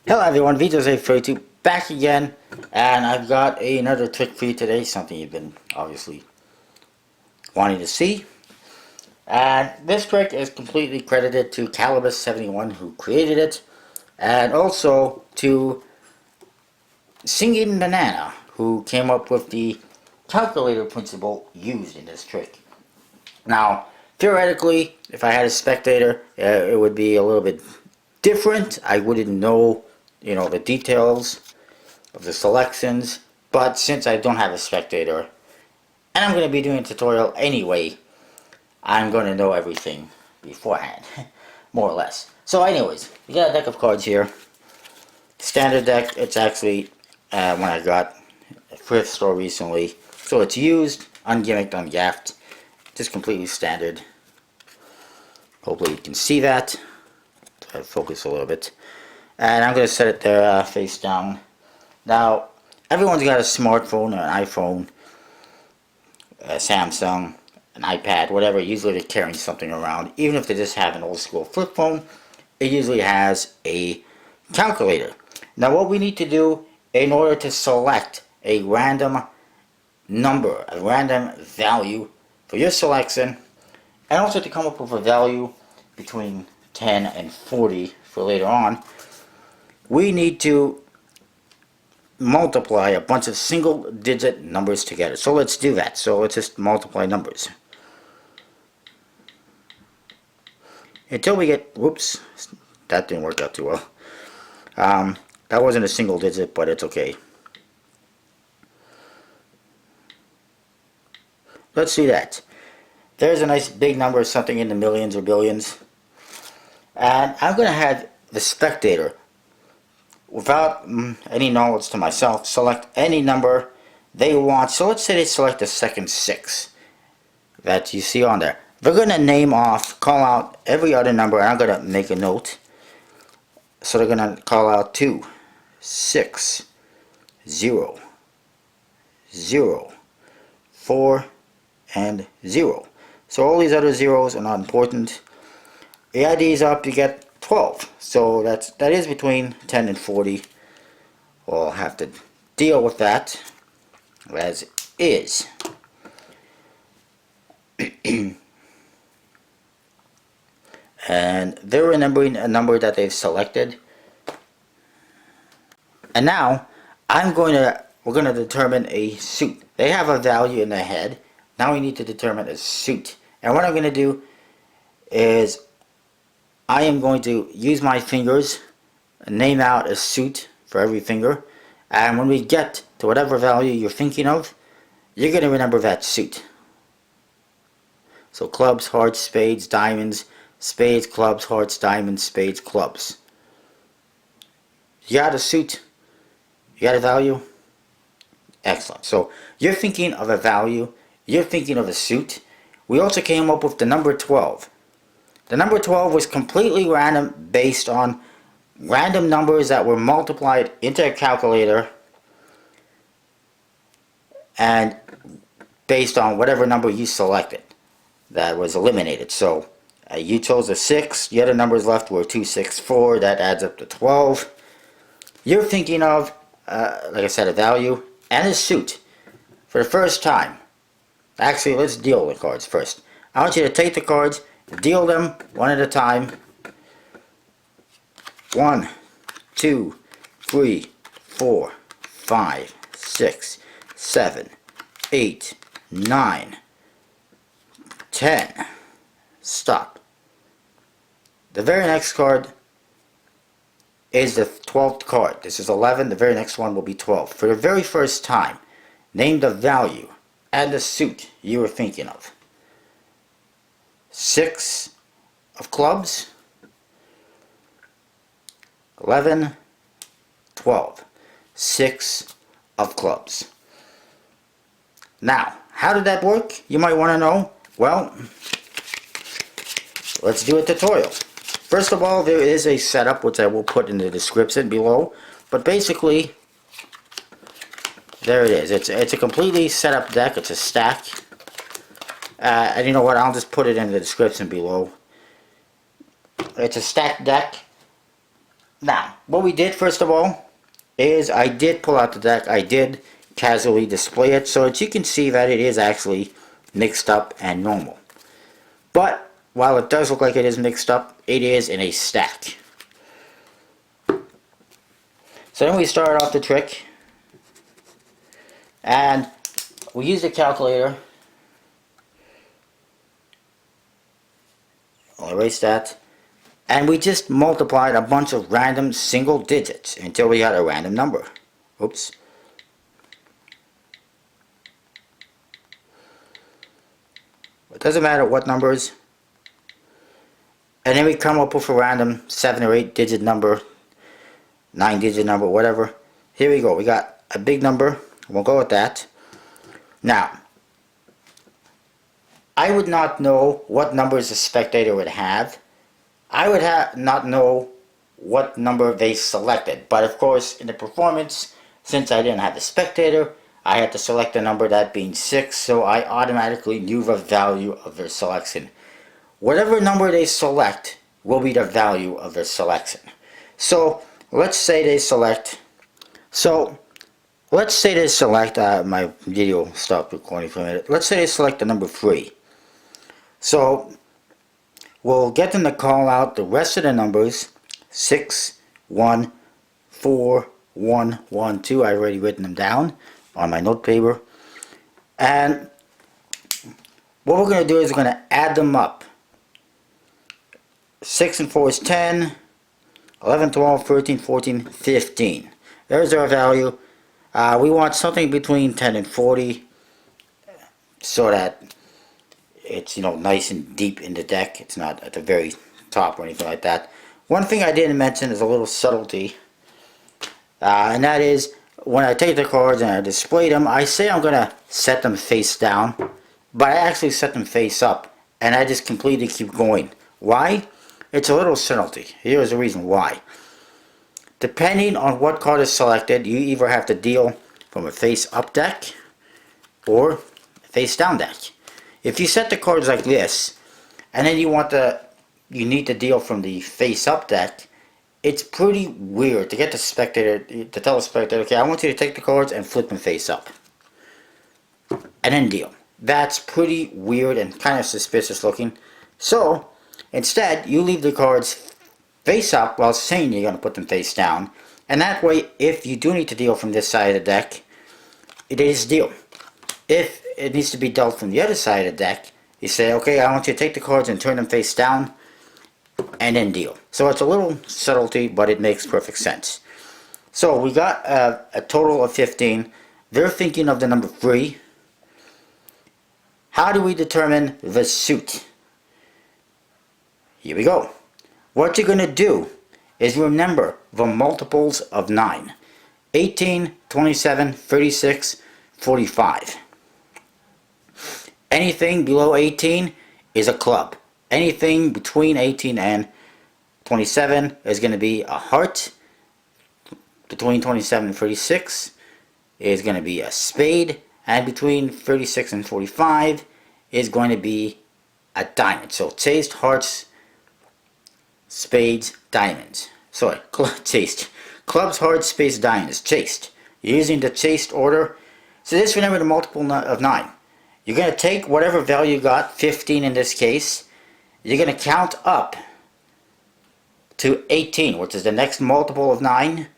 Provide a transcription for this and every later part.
Hello everyone, Vito's832 back again, and I've got another trick for you today, something you've been obviously wanting to see. And this trick is completely credited to Calibus71 who created it, and also to singingbanana who came up with the calculator principle used in this trick. Now, theoretically, if I had a spectator, it would be a little bit different. I wouldn't know, the details of the selections, but since I don't have a spectator, and I'm going to be doing a tutorial anyway, I'm going to know everything beforehand, more or less. So anyways, we got a deck of cards here. Standard deck, it's actually when I got a thrift store recently. So it's used, ungimmicked, ungaffed, just completely standard. Hopefully you can see that. Try to focus a little bit. And I'm going to set it there face down. Now, everyone's got a smartphone or an iPhone, a Samsung, an iPad, whatever. Usually they're carrying something around. Even if they just have an old school flip phone, it usually has a calculator. Now what we need to do in order to select a random number, a random value for your selection, and also to come up with a value between 10 and 40 for later on, we need to multiply a bunch of single digit numbers together. So let's do that. So let's just multiply numbers until we get, whoops, that didn't work out too well. That wasn't a single digit, but it's okay. Let's see that. There's a nice big number, something in the millions or billions. And I'm going to have the spectator, without any knowledge to myself, select any number they want. So let's say they select the second 6 that you see on there. They're going to name off, call out every other number, and I'm going to make a note. So they're going to call out 2, 6, 0, 0, 4, and 0. So all these other zeros are not important. The ID is up, you get 12. So that is between 10 and 40. We'll have to deal with that as is. And they're remembering a number that they've selected. And now we're going to determine a suit. They have a value in their head. Now we need to determine a suit. And what I'm going to do is I am going to use my fingers and name out a suit for every finger. And when we get to whatever value you're thinking of, you're going to remember that suit. So clubs, hearts, spades, diamonds, spades, clubs, hearts, diamonds, spades, clubs. You got a suit? You got a value? Excellent. So you're thinking of a value. You're thinking of a suit. We also came up with the number 12. The number 12 was completely random, based on random numbers that were multiplied into a calculator and based on whatever number you selected that was eliminated. So you chose a 6, the other numbers left were 2, 6, 4, that adds up to 12. You're thinking of, like I said, a value and a suit for the first time. Actually, let's deal with cards first. I want you to take the cards, deal them one at a time. 1, 2, 3, 4, 5, 6, 7, 8, 9, 10. Stop. The very next card is the 12th card. This is 11. The very next one will be 12. For the very first time, name the value and the suit you were thinking of. 6 of clubs, 11, 12. 6 of clubs. Now, how did that work? You might want to know. Well, let's do a tutorial. First of all, there is a setup which I will put in the description below. But basically, there it is. It's a completely set up deck. It's a stack. And you know what? I'll just put it in the description below. It's a stacked deck. Now, what we did first of all is I did pull out the deck. I did casually display it so that you can see that it is actually mixed up and normal. But while it does look like it is mixed up, it is in a stack. So then we start off the trick, and we use the calculator. I'll erase that. And we just multiplied a bunch of random single digits until we got a random number. Oops. It doesn't matter what numbers. And then we come up with a random 7 or 8 digit number, 9 digit number, whatever. Here we go. We got a big number. We'll go with that. Now, I would not know what numbers the spectator would have. I would not know what number they selected. But of course, in the performance, since I didn't have the spectator, I had to select a number, that being 6, so I automatically knew the value of their selection. Whatever number they select will be the value of their selection. So let's say they select, my video stopped recording for a minute. Let's say they select the number 3. So we'll get them to call out the rest of the numbers, 6, 1, 4, 1, 1, 2. I've already written them down on my note paper. And what we're going to do is we're going to add them up. 6 and 4 is 10, 11, 12, 13, 14, 15. There's our value. We want something between 10 and 40 so that it's, nice and deep in the deck. It's not at the very top or anything like that. One thing I didn't mention is a little subtlety, and that is when I take the cards and I display them, I say I'm going to set them face down, but I actually set them face up, and I just completely keep going. Why? It's a little subtlety. Here's the reason why. Depending on what card is selected, you either have to deal from a face up deck or a face down deck. If you set the cards like this, and then you need to deal from the face up deck, it's pretty weird to get the spectator, to tell the spectator, okay, I want you to take the cards and flip them face up. And then deal. That's pretty weird and kind of suspicious looking. So, instead, you leave the cards face up while saying you're going to put them face down. And that way, if you do need to deal from this side of the deck, it is deal. If it needs to be dealt from the other side of the deck, you say, okay, I want you to take the cards and turn them face down, and then deal. So it's a little subtlety, but it makes perfect sense. So we got a total of 15. They're thinking of the number 3. How do we determine the suit? Here we go. What you're going to do is remember the multiples of 9. 18, 27, 36, 45. Anything below 18 is a club. Anything between 18 and 27 is going to be a heart. Between 27 and 36 is going to be a spade. And between 36 and 45 is going to be a diamond. So chased, hearts, spades, diamonds. Sorry, chased. Clubs, hearts, spades, diamonds. Chased. You're using the chased order. So just remember the multiple of 9. You're going to take whatever value you got, 15 in this case. You're going to count up to 18, which is the next multiple of 9.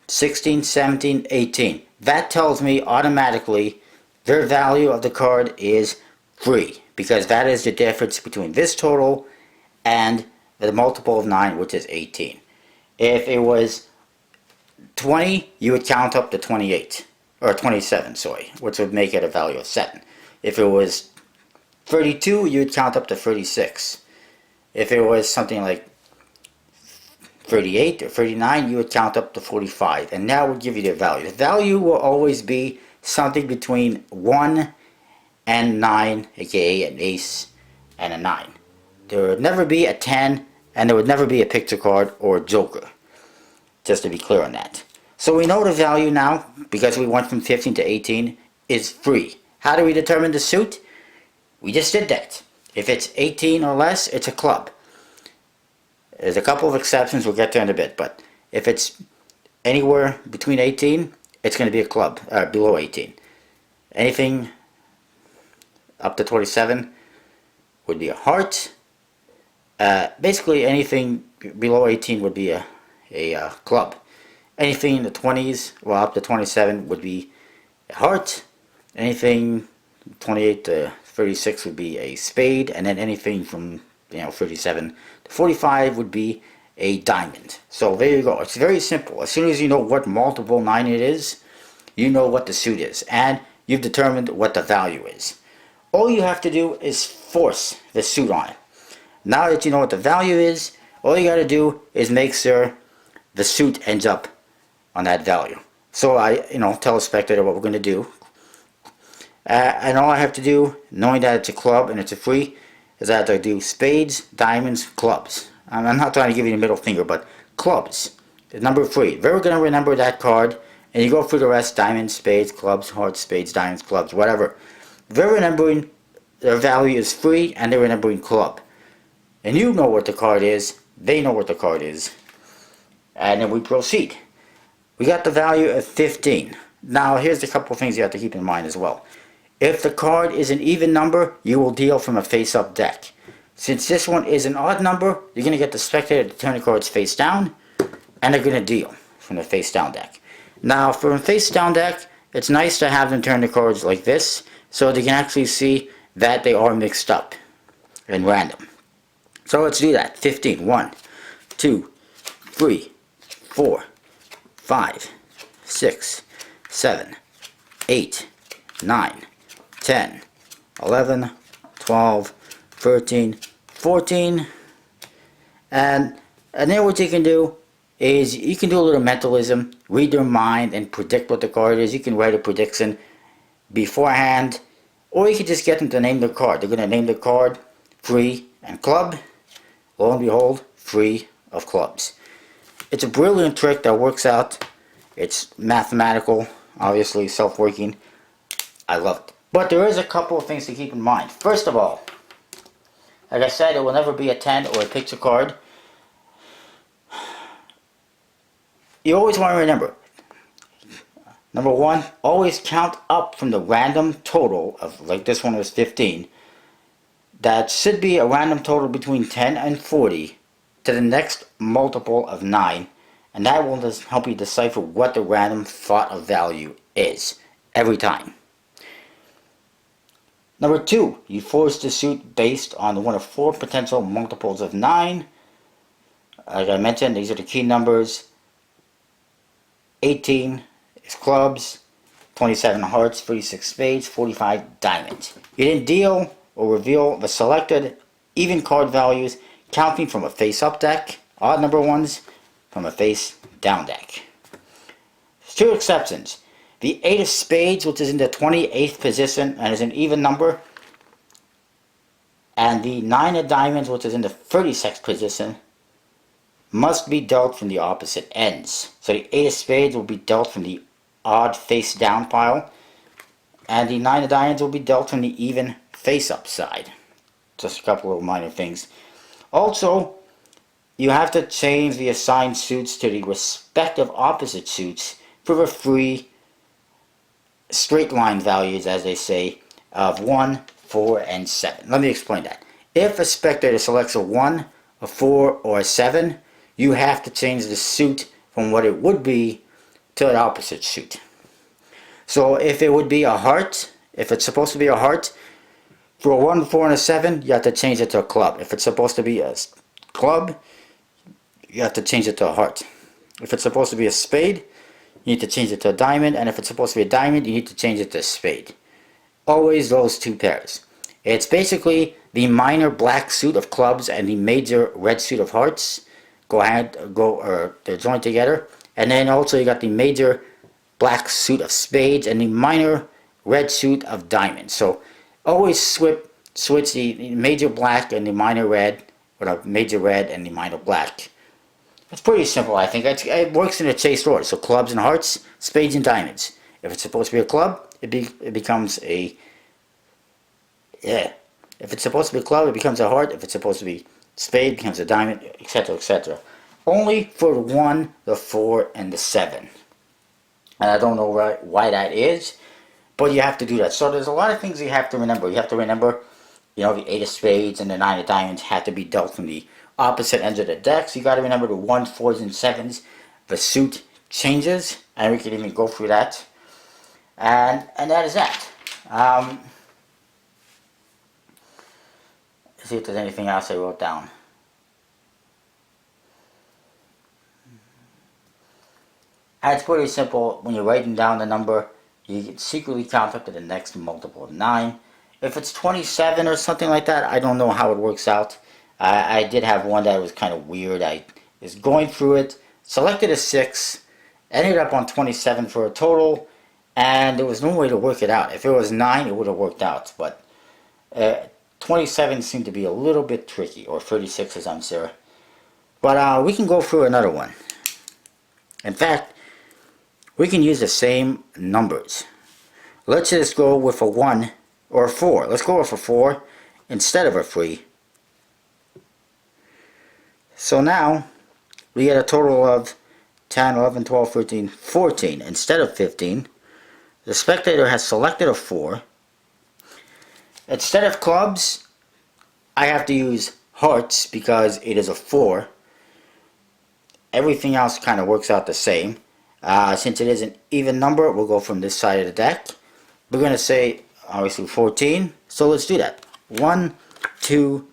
16, 17, 18. That tells me automatically their value of the card is 3, because that is the difference between this total and the multiple of 9, which is 18. If it was 20, you would count up to 28, or 27, sorry, which would make it a value of 7. If it was 32, you would count up to 36. If it was something like 38 or 39, you would count up to 45, and that would give you the value. The value will always be something between 1 and 9, aka an ace and a 9. There would never be a 10, and there would never be a picture card or a joker, just to be clear on that. So we know the value now, because we went from 15 to 18, is 3. How do we determine the suit? We just did that. If it's 18 or less, it's a club. There's a couple of exceptions, we'll get to in a bit, but if it's anywhere between 18, it's going to be a club, below 18. Anything up to 27 would be a heart. Basically anything below 18 would be a club. Anything in the 20s, well up to 27 would be a heart. Anything 28 to 36 would be a spade, and then anything from 37 to 45 would be a diamond. So there you go. It's very simple. As soon as you know what multiple 9 it is, you know what the suit is, and you've determined what the value is. All you have to do is force the suit on it. Now that you know what the value is, all you got to do is make sure the suit ends up on that value. So I tell a spectator what we're going to do. And all I have to do, knowing that it's a club and it's a free, is I have to do spades, diamonds, clubs. I'm not trying to give you the middle finger, but clubs. The number 3. If you're going to remember that card, and you go through the rest, diamonds, spades, clubs, hearts, spades, diamonds, clubs, whatever. If they're remembering their value is 3 and they're remembering club, and you know what the card is, they know what the card is, and then we proceed. We got the value of 15. Now here's a couple of things you have to keep in mind as well. If the card is an even number, you will deal from a face-up deck. Since this one is an odd number, you're going to get the spectator to turn the cards face down, and they're going to deal from the face-down deck. Now, for a face-down deck, it's nice to have them turn the cards like this, so they can actually see that they are mixed up and random. So let's do that. 15. 1, 2, 3, 4, 5, 6, 7, 8, 9, 10, 11, 12, 13, 14, and then what you can do is you can do a little mentalism, read their mind and predict what the card is. You can write a prediction beforehand, or you can just get them to name the card. They're going to name the card free and club. Lo and behold, free of clubs. It's a brilliant trick that works out. It's mathematical, obviously self-working. I love it. But there is a couple of things to keep in mind. First of all, like I said, it will never be a 10 or a picture card. You always want to remember, number 1, always count up from the random total of, like this one was 15. That should be a random total between 10 and 40 to the next multiple of 9, and that will just help you decipher what the random thought of value is every time. Number 2, you force the suit based on one of 4 potential multiples of 9. Like I mentioned, these are the key numbers. 18 is clubs, 27 hearts, 36 spades, 45 diamonds. You didn't deal or reveal the selected even card values counting from a face-up deck, odd number ones from a face-down deck. There's 2 exceptions. The 8 of spades, which is in the 28th position and is an even number, and the 9 of diamonds, which is in the 36th position, must be dealt from the opposite ends. So the 8 of spades will be dealt from the odd face-down pile, and the 9 of diamonds will be dealt from the even face-up side. Just a couple of minor things. Also, you have to change the assigned suits to the respective opposite suits for the free straight line values, as they say, of 1, 4, and 7. Let me explain that. If a spectator selects a 1, a 4, or a 7, you have to change the suit from what it would be to the opposite suit. So if it would be a heart, if it's supposed to be a heart, for a 1, 4, and a 7, you have to change it to a club. If it's supposed to be a club, you have to change it to a heart. If it's supposed to be a spade, you need to change it to a diamond, and if it's supposed to be a diamond, you need to change it to a spade. Always those 2 pairs. It's basically the minor black suit of clubs and the major red suit of hearts. They're joined together. And then also you got the major black suit of spades and the minor red suit of diamonds. So always switch the major black and the minor red, or the major red and the minor black. It's pretty simple, I think. It works in a chased order. So clubs and hearts, spades and diamonds. If it's supposed to be a club, it becomes a... Yeah. If it's supposed to be a club, it becomes a heart. If it's supposed to be spade becomes a diamond, etc., etc. Only for the 1, the 4, and the 7. And I don't know why that is, but you have to do that. So there's a lot of things you have to remember. You have to remember, the 8 of spades and the 9 of diamonds have to be dealt from the opposite ends of the deck. So you got to remember the 1s, 4s, and 7s. The suit changes, and we can even go through that. And that is that. Let's see if there's anything else I wrote down. And it's pretty simple. When you're writing down the number, you can secretly count up to the next multiple of 9. If it's 27 or something like that, I don't know how it works out. I did have one that was kind of weird. I was going through it, selected a 6, ended up on 27 for a total, and there was no way to work it out. If it was 9, it would have worked out, but 27 seemed to be a little bit tricky, or 36 as I'm sure. But we can go through another one. In fact, we can use the same numbers. Let's just go with a 1 or a 4. Let's go with a 4 instead of a 3. So now we get a total of 10, 11, 12, 13, 14 instead of 15. The spectator has selected a 4. Instead of clubs, I have to use hearts because it is a 4. Everything else kind of works out the same. Since it is an even number, we'll go from this side of the deck. We're going to say, obviously, 14. So let's do that. 1, 2,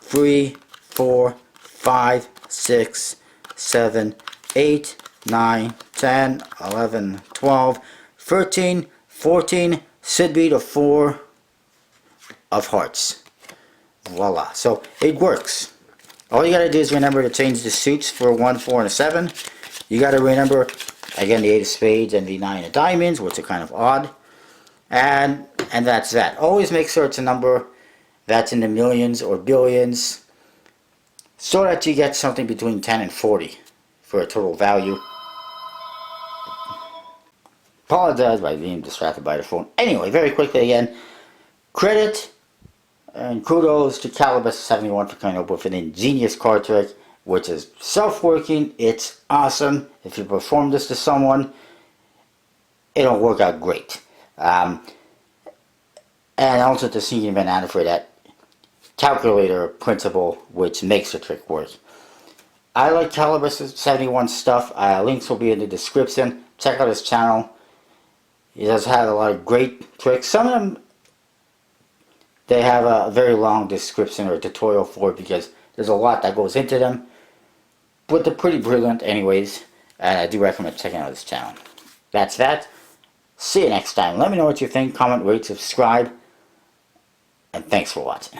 3, 4, 5, 6, 7, 8, 9, 10, 11, 12, 13, 14, should be the 4 of hearts. Voila. So it works. All you gotta do is remember to change the suits for 1, 4, and a 7. You gotta remember, again, the 8 of spades and the 9 of diamonds, which are kind of odd. And that's that. Always make sure it's a number that's in the millions or billions, so that you get something between 10 and 40 for a total value. Apologize by being distracted by the phone. Anyway, very quickly again, credit and kudos to Calibus71 for coming up with an ingenious card trick, which is self-working. It's awesome. If you perform this to someone, it'll work out great. And also to Singing Banana for that calculator principle, which makes the trick work. I like Calibus71 stuff. Links will be in the description. Check out his channel. He does have a lot of great tricks. Some of them, they have a very long description or tutorial for it because there's a lot that goes into them. But they're pretty brilliant anyways. And I do recommend checking out his channel. That's that. See you next time. Let me know what you think. Comment, rate, subscribe. And thanks for watching.